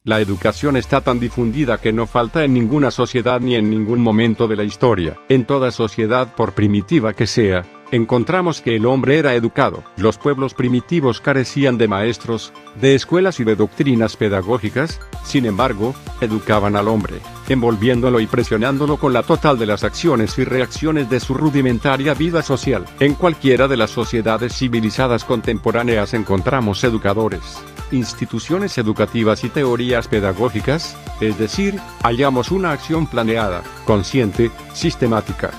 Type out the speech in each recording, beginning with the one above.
La educación está tan difundida que no falta en ninguna sociedad ni en ningún momento de la historia. En toda sociedad, por primitiva que sea, encontramos que el hombre era educado. Los pueblos primitivos carecían de maestros, de escuelas y de doctrinas pedagógicas, sin embargo, educaban al hombre, envolviéndolo y presionándolo con la total de las acciones y reacciones de su rudimentaria vida social. En cualquiera de las sociedades civilizadas contemporáneas encontramos educadores, instituciones educativas y teorías pedagógicas, es decir, hallamos una acción planeada, consciente, sistemática.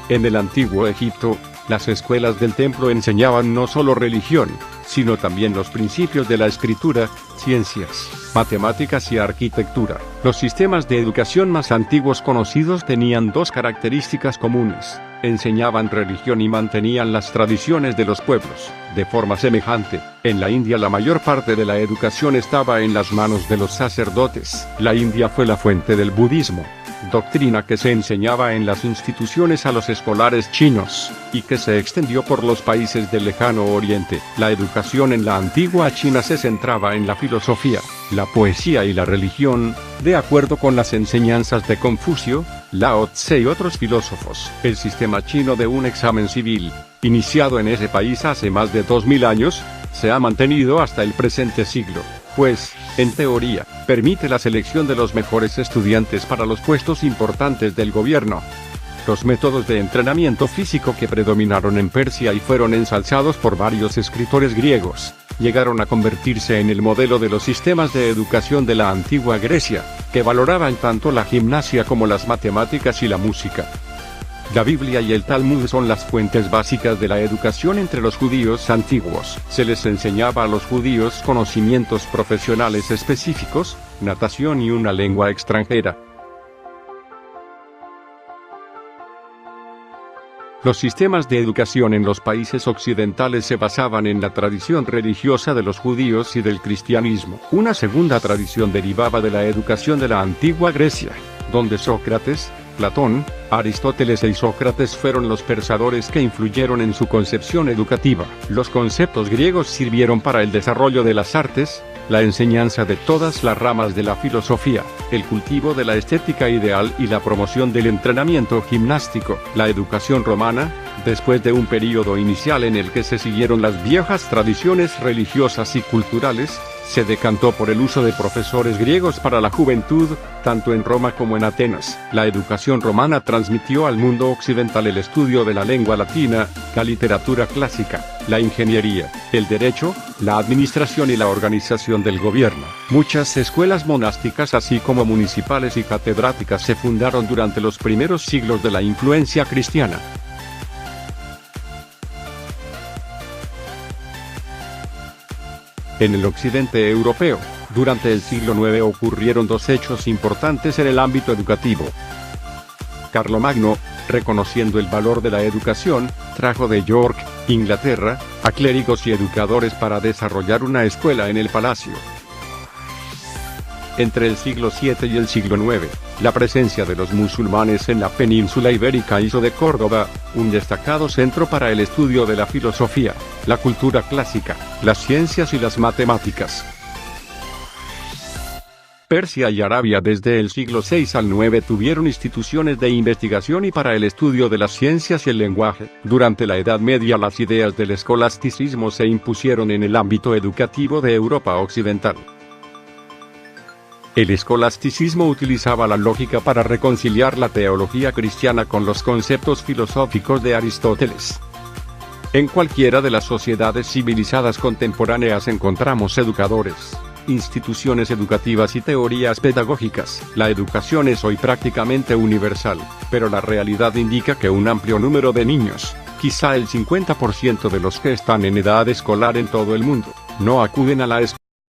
En el antiguo Egipto, las escuelas del templo enseñaban no solo religión, sino también los principios de la escritura, ciencias, matemáticas y arquitectura. Los sistemas de educación más antiguos conocidos tenían dos características comunes: enseñaban religión y mantenían las tradiciones de los pueblos. De forma semejante, en la India la mayor parte de la educación estaba en las manos de los sacerdotes. La India fue la fuente del budismo, doctrina que se enseñaba en las instituciones a los escolares chinos, y que se extendió por los países del lejano oriente. La educación en la antigua China se centraba en la filosofía, la poesía y la religión, de acuerdo con las enseñanzas de Confucio, Lao Tse y otros filósofos. El sistema chino de un examen civil, iniciado en ese país hace más de 2000 años, se ha mantenido hasta el presente siglo, pues, en teoría, permite la selección de los mejores estudiantes para los puestos importantes del gobierno. Los métodos de entrenamiento físico que predominaron en Persia y fueron ensalzados por varios escritores griegos, llegaron a convertirse en el modelo de los sistemas de educación de la antigua Grecia, que valoraban tanto la gimnasia como las matemáticas y la música. La Biblia y el Talmud son las fuentes básicas de la educación entre los judíos antiguos. Se les enseñaba a los judíos conocimientos profesionales específicos, natación y una lengua extranjera. Los sistemas de educación en los países occidentales se basaban en la tradición religiosa de los judíos y del cristianismo. Una segunda tradición derivaba de la educación de la antigua Grecia, donde Sócrates, Platón, Aristóteles y Sócrates fueron los pensadores que influyeron en su concepción educativa. Los conceptos griegos sirvieron para el desarrollo de las artes, la enseñanza de todas las ramas de la filosofía, el cultivo de la estética ideal y la promoción del entrenamiento gimnástico. La educación romana, después de un período inicial en el que se siguieron las viejas tradiciones religiosas y culturales, se decantó por el uso de profesores griegos para la juventud, tanto en Roma como en Atenas. La educación romana transmitió al mundo occidental el estudio de la lengua latina, la literatura clásica, la ingeniería, el derecho, la administración y la organización del gobierno. Muchas escuelas monásticas así como municipales y catedráticas se fundaron durante los primeros siglos de la influencia cristiana. En el occidente europeo, durante el siglo IX ocurrieron dos hechos importantes en el ámbito educativo. Carlomagno, reconociendo el valor de la educación, trajo de York, Inglaterra, a clérigos y educadores para desarrollar una escuela en el palacio. Entre el siglo VII y el siglo IX, la presencia de los musulmanes en la península ibérica hizo de Córdoba un destacado centro para el estudio de la filosofía, la cultura clásica, las ciencias y las matemáticas. Persia y Arabia desde el siglo VI al IX tuvieron instituciones de investigación y para el estudio de las ciencias y el lenguaje. Durante la Edad Media las ideas del escolasticismo se impusieron en el ámbito educativo de Europa occidental. El escolasticismo utilizaba la lógica para reconciliar la teología cristiana con los conceptos filosóficos de Aristóteles. En cualquiera de las sociedades civilizadas contemporáneas encontramos educadores, instituciones educativas y teorías pedagógicas. La educación es hoy prácticamente universal, pero la realidad indica que un amplio número de niños, quizá el 50% de los que están en edad escolar en todo el mundo, no acuden a la escuela.